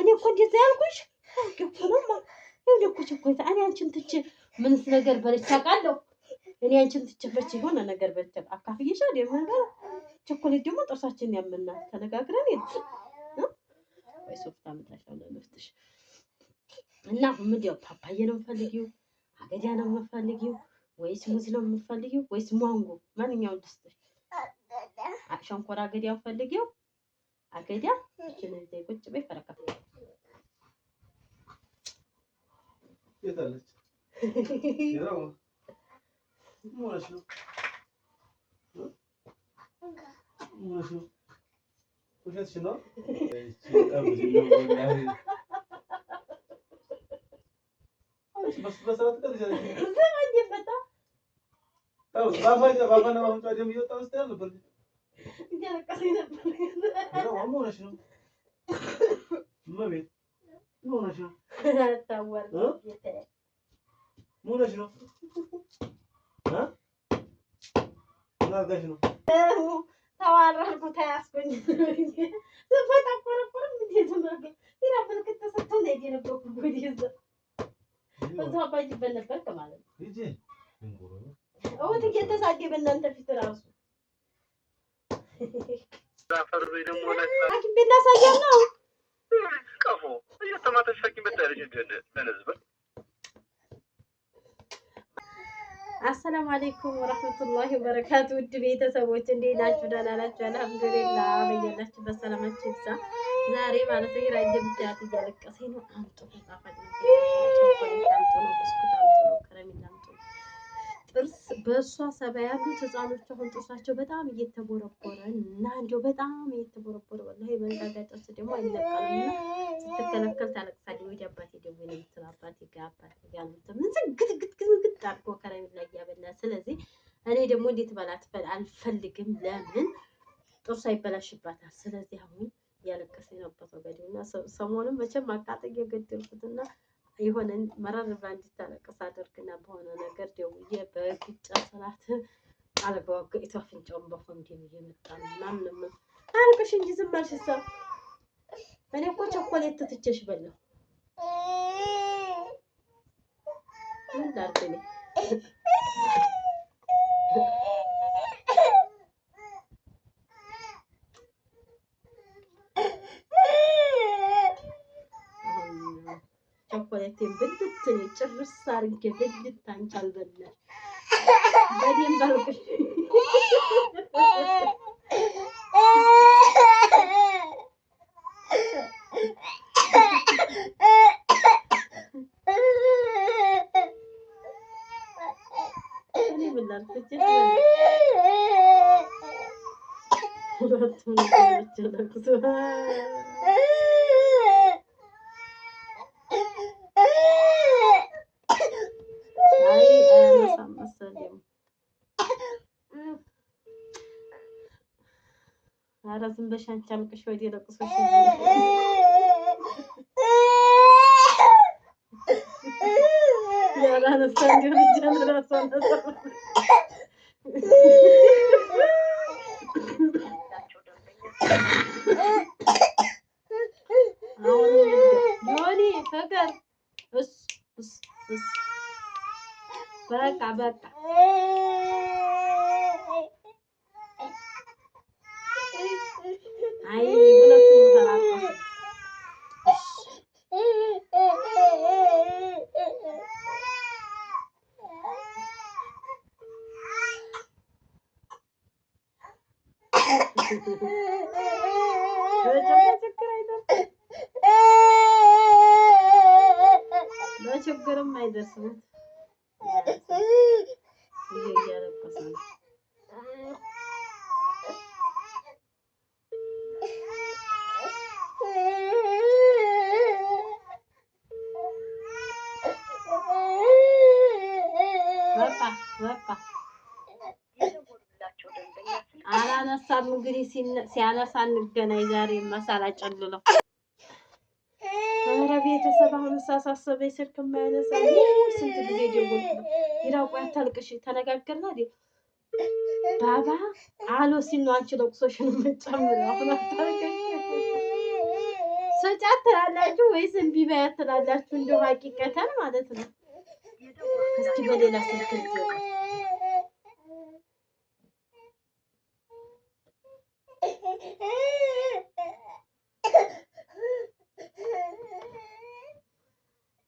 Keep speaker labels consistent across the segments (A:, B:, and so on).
A: እኔ እኮ እንደዛ ያልኩሽ ገፈረማ ይልኩ ቸኮይታ እኔ አንቺን ትቼ ምንስ ነገር በልቻ ቃለሁ እኔ አንቺን ትቼ በርቺ ሆነ ነገር በልቻ አካፍዬሻል የምንበላ ቸኮሌት ደግሞ ጥርሳችን ያመናል ተነጋግረን ወይ ሶፍት አመጣሻለሁ ለነፍስሽ እና ምንድነው ፓፓዬ ነው የምፈልጊው አገዳ ነው የምፈልጊው ወይስ ሙዝ ነው የምፈልጊው ወይስ ማንጎ ማንኛው ልስጥሽ ሸንኮራ አገዳው ፈልጊው አገዳ እቺን እዚህ ቁጭ በይ ፈረካ
B: የታለች ይራው ሞራሽ ነው ወሸት ነው እቺ አብዚ ነው ያሪ بس كده
A: عندي فتى
B: طب بابا انا ما قاعد يوم يوطا استنى برد
A: انت قصيده
B: لا مو شنو ما بي مو شنو
A: تاور
B: مو شنو ها لا ده شنو
A: توارر بتاعسكم سفت اقرب من دي زمان يلا بالك تصدقوا لي انا بروح بودي በዛ ባጅ በነበር ማለት ነው
B: ልጅ እንጉሩ
A: አው ተከተሳቂ በእናንተ ፊት ራሱ
B: ዛፈሩ ደግሞ ለካ
A: አኪ በላሳያው ነው
B: ቀፎ እየተማተሽ ፈቂ በታለሽ እንደ ለነዝበ
A: አሰላሙ አለይኩም ወራህመቱላሂ ወበረካቱ ውድ ቤተሰቦች እንዴት ናችሁ ደህና ናችሁ አልহামዱሊላህ በየላችሁ በሰላማችሁ ይብዛ ዛሬ ማለት ነው ይራጀ ብቻት እያለቀሰኝ ነው አንጡ ተጣፋኝ ነው ብስኩት አንጡ ነው ከረሜላ አንጡ ጥርስ በእሷ ሰበብ ያሉት ህፃኖች አሁን ጥርሳቸው በጣም እየተቦረቦረ እና እንደው በጣም እየተቦረቦረ ወላሂ በእንዳጋ ጥርስ ደግሞ አይነቀልና ስትከለከል ታለቅሳለች ወዲ አባቴ ደግሞ ነው አባቴ ጋር ምን ዝግት አድርጎ ከረሜላ እያበላ ስለዚህ እኔ ደግሞ እንዴት ባላት አልፈልግም ለምን ጥርሷ ይበላሽባታል ስለዚህ አሁን ያለቀሰኝ ነበር ወገዴና ሰሞኑን መቼም አቃጥዬ ገደልኩትና የሆነ መራር ብላ እንድታለቅስ አደርግና በሆነ ነገር ደውዬ በግጫ ሰላት አልባው ከኢቷ ፍንጫውን በፎንዲም እየመጣ ነው ምናምን አልቅሽ እንጂ ዝም አልሽሳ እኔ እኮ ቸኮሌት ትትቼሽ በላው ምን ላድርግ ቸኮሌቴን ብልትን ጭርስ አድርጌ ብልት አንቻል በላሽ በደንብ አልቅሽ እኔ ብላልኩት ኧረ ዝም በሽ አንቺ አልቅሽ ወዲህ ለቅሶሽ ያላ ነፍሳ እንዲሆን ጀነራል ዮኒ ፈገር እስ በቃ አይ ሁለቱም ተራቆሽ ለችግርም አይደርስም እያለቀሰ ነው በቃ አላነሳም እንግዲህ ሲያነሳ እንገናኝ ዛሬ መሳላ ጨልለው ኧረ ቤተሰብ አሁን ሳሳሰበኝ ስልክ የማያነሳ ስንት ጊዜ ደወልኩ ይራቁ ያታልቅሽ ተነጋገርና አይደል ባባ አሎ ሲል ነው አንቺ ለቅሶሽን የምትጨምሪው አሁን አታልቅሽ ሰጫት ትላላችሁ ወይስ እምቢ በያት ትላላችሁ? እንደው ሀቂቀተን ማለት ነው። እስኪ በሌላ ስልክ ልትወጣ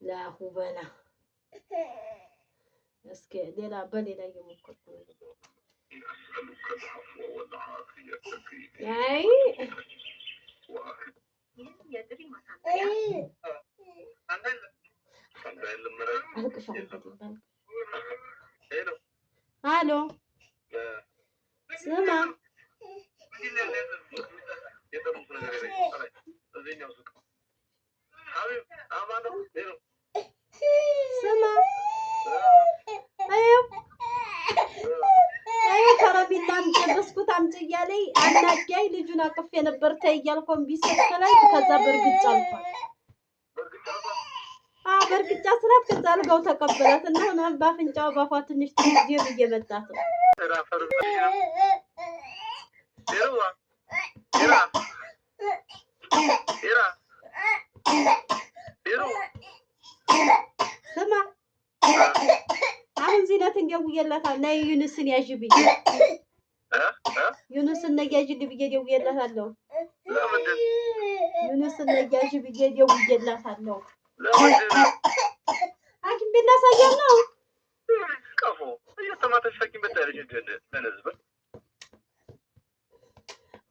A: ላሁ በላ እስኪ ሌላ በሌላ እየሞከርኩ ነው። አይ አሎ ስማ ስማ ከረሜላ አምጪ ብስኩት አምጪ እያለኝ አናጋኝ ልጁን አቅፌ ነበር ተይ እያልኩ እምቢ ስትለኝ ከዛ በእርግጫ አልኳት። በእርግጫ ስላት ከዛ አልጋው ተቀበላት እና ሆነ በአፍንጫው ባፏ ትንሽ ትንሽ እየመጣት ነው። ስማ አሁን ዚነትን ደውዬላታለሁ። ነይ ዩኑስን ያዥብኝ ዩኑስን ነይ ያዥልኝ ብዬ ደውዬላታለሁ። ዩኑስን ነይ ያዥ ብዬ ደውዬላታለሁ። ሐኪም ቤት ላሳያት ነው።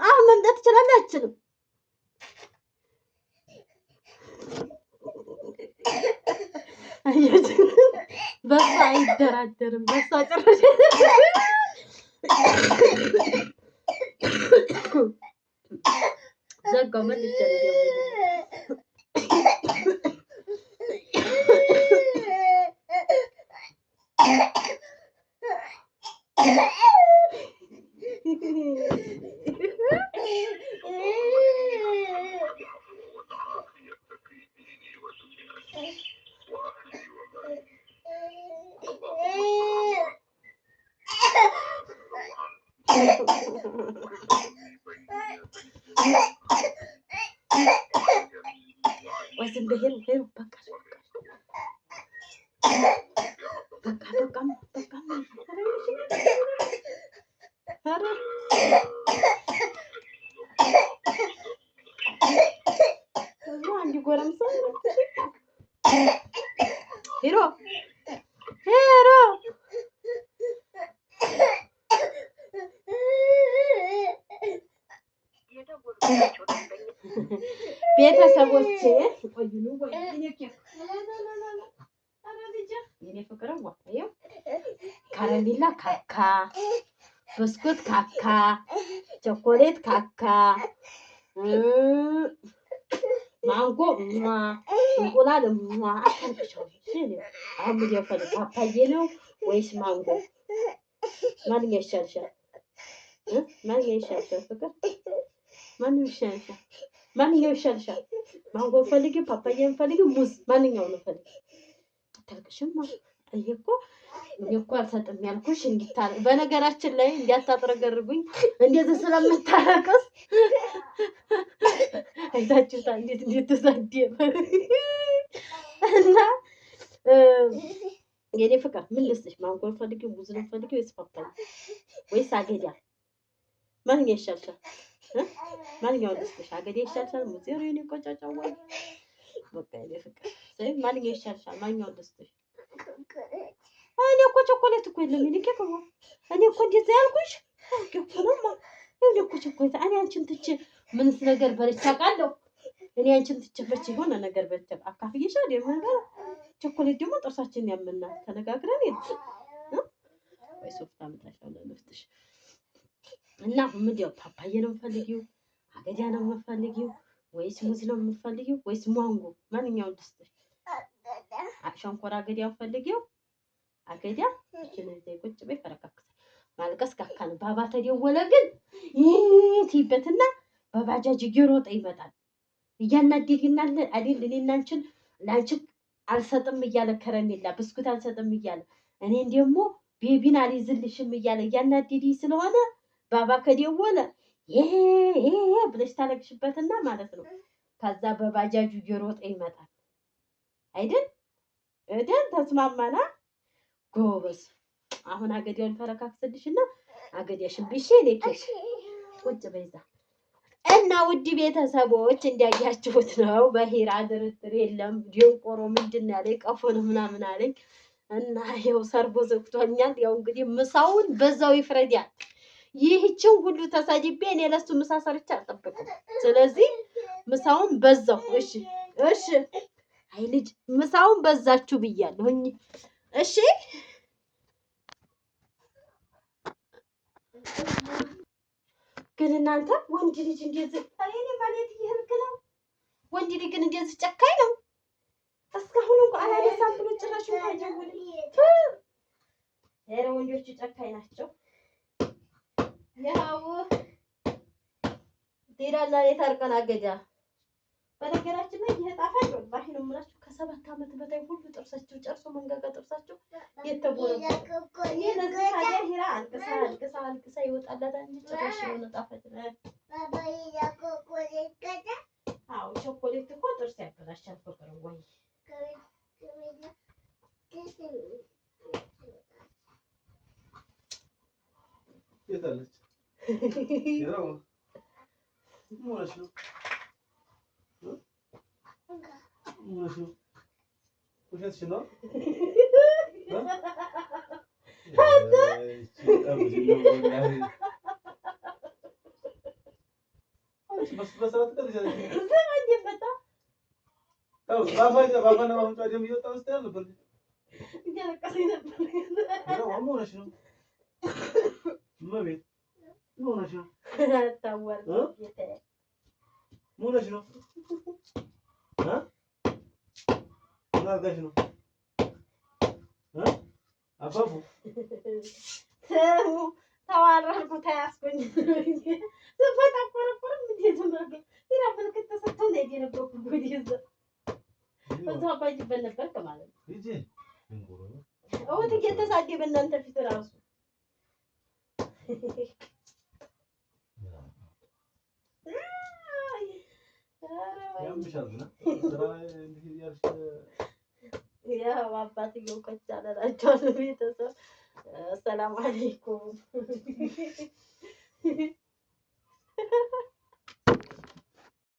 A: አሁን መምጣት ትችላለህ? አችልም በሷ አይደራደርም። በሷ ጭራሽ ዘጋው መልሼ ዝም ብሄር ሄሩ በቃ አንድ ጎረምሳ ሄሮ ሄሮ ቤተሰቦቼ ቆይኑ ወይ የኔ ፍቅርዋ ይኸው ከረሜላ ካካ፣ ብስኩት ካካ፣ ቸኮሌት ካካ፣ ማንጎ እንቁላል አታልቅሻው። አሁን ምን ያፈል ፓፓዬ ነው ወይስ ማንጎ? ማንኛው ይሻልሻል? ማንኛው ይሻልሻል? ፍቅር ማንኛው ይሻልሻል? ማንኛው ይሻልሻል? ማንጎ ፈልጊ፣ ፓፓዬ ፈልጊ፣ ሙዝ ማንኛው ነው ፈልጊ? አታልቅሽማ። ይሄ እኮ አልሰጥም ያልኩሽ እንዲታረቅ። በነገራችን ላይ እንዲያታጥረገርጉኝ እንደዚህ ስለምታረቅስ አይታችሁታ እንዴት ተሳደበ እና የኔ ፍቅር ምን ልስጥሽ? ማንጎ ፈልጊ፣ ሙዝ ነው ፈልጊ ወይስ ፓፓዬ ወይስ አገዳ? ማንኛው ይሻልሻል? ማንኛው ልስጥሽ? አገዳ ይሻልሻል? ሙዝ ነው የኔ ቆጫጫው ወይ በቃ የኔ ፍቅር ስለዚህ ማንኛው ይሻልሻል? ማንኛው ልስጥሽ? እኔ እኮ ቸኮሌት እኮ የለም እኔ እኮ እንደዛ ያልኩሽ ገፈለማ እኔ እኮ ቸኮሌት እኔ አንቺን ትቼ ምንስ ነገር በልቼ አውቃለሁ? እኔ አንቺን ትቼ በርቺ የሆነ ነገር በልቼ አካፍዬሻል። የምን ቸኮሌት ደግሞ ጥርሳችን ያምናል። ተነጋግረን ወይ ሶፍት አመጣሻለሁ ለልፍትሽ እና ምንድነው ፓፓዬ ነው የምፈልጊው? አገዳ ነው የምፈልጊው? ወይስ ሙዝ ነው የምፈልጊው? ወይስ ማንጎ? ማንኛውን ልስጥሽ? ሸንኮራ አገዳውን ፈልጊው? አገዳ እቺን እዚህ ቁጭ በይ ፈረካክሰ ማልቀስ ካካ ነው። ባባ ተደወለ ግን ይቲበትና በባጃጅ እየሮጠ ይመጣል። እያናደድናል አይደል? እኔና አንቺን ላንቺ አልሰጥም እያለ ከረሜላ ብስኩት አልሰጥም እያለ እኔን ደግሞ ቤቢን አልይዝልሽም እያለ እያናደድኝ ስለሆነ ባባ ከደወለ ይሄ ብለሽ ታለቅሽበትና ማለት ነው። ከዛ በባጃጁ እየሮጠ ይመጣል አይደል? እደን ተስማማና ጎበዝ። አሁን አገዲያውን ፈረካክስልሽና አገዲያሽን ቢሼ ለከሽ ቁጭ በይዛ እና ውድ ቤተሰቦች እንዳያችሁት ነው። በሂራ ድርድር የለም። ዲንቆሮ ምንድን ነው ያለኝ ቀፎ ነው ምናምን አለኝ እና ያው ሰርቦ ዘግቶኛል። ያው እንግዲህ ምሳውን በዛው ይፍረዳል። ይህችን ሁሉ ተሳጅቤ እኔ ለሱ ምሳ ሰርቼ አልጠብቅም። ስለዚህ ምሳውን በዛው እሺ አይ ልጅ ምሳውን በዛችሁ ብያለሁኝ። እሺ ግን እናንተ ወንድ ልጅ እንደዚህ እኔ ማለት ይሄርክ ነው። ወንድ ልጅ ግን እንደዚህ ጨካኝ ነው። እስካሁን እንኳን አላነሳም ብሎ ጭራሽ ማይደውል ኧረ ወንዶቹ ጨካኝ ናቸው። ያው ዲራላ የታርቀን አገዳ በነገራችን ላይ ይሄ ጣፋጭ ወላሂ ነው የምላችሁ። ከ7 ዓመት በላይ ሁሉ ጥርሳቸው ጨርሶ መንጋጋ ጥርሳቸው የተቦረቦረ ይሄ ለዚህ ታዲያ ሂራ አልቅሳ ይወጣላታል እንጂ ጭራሽ ነው ጣፋጭ ነው። አዎ ቾኮሌት እኮ ጥርስ ያበላሻል። ፍቅር ወይ
B: የታለች ይራው ሞሽ ነው ውሸትሽ ነው።
A: ተዋረድኩ ተያዝኩኝ። ስፈጣቆረቆርም እንዴት ነው ምልክት ተሰጥቶ ነው የነበርኩ እዛው አባጅበት ነበር ማለት ነው። እውት እየተሳደበ እናንተ ፊት እራሱ ያው አባትየው ከቻለ እላቸዋለሁ። ቤተሰብ ሰላም አለይኩም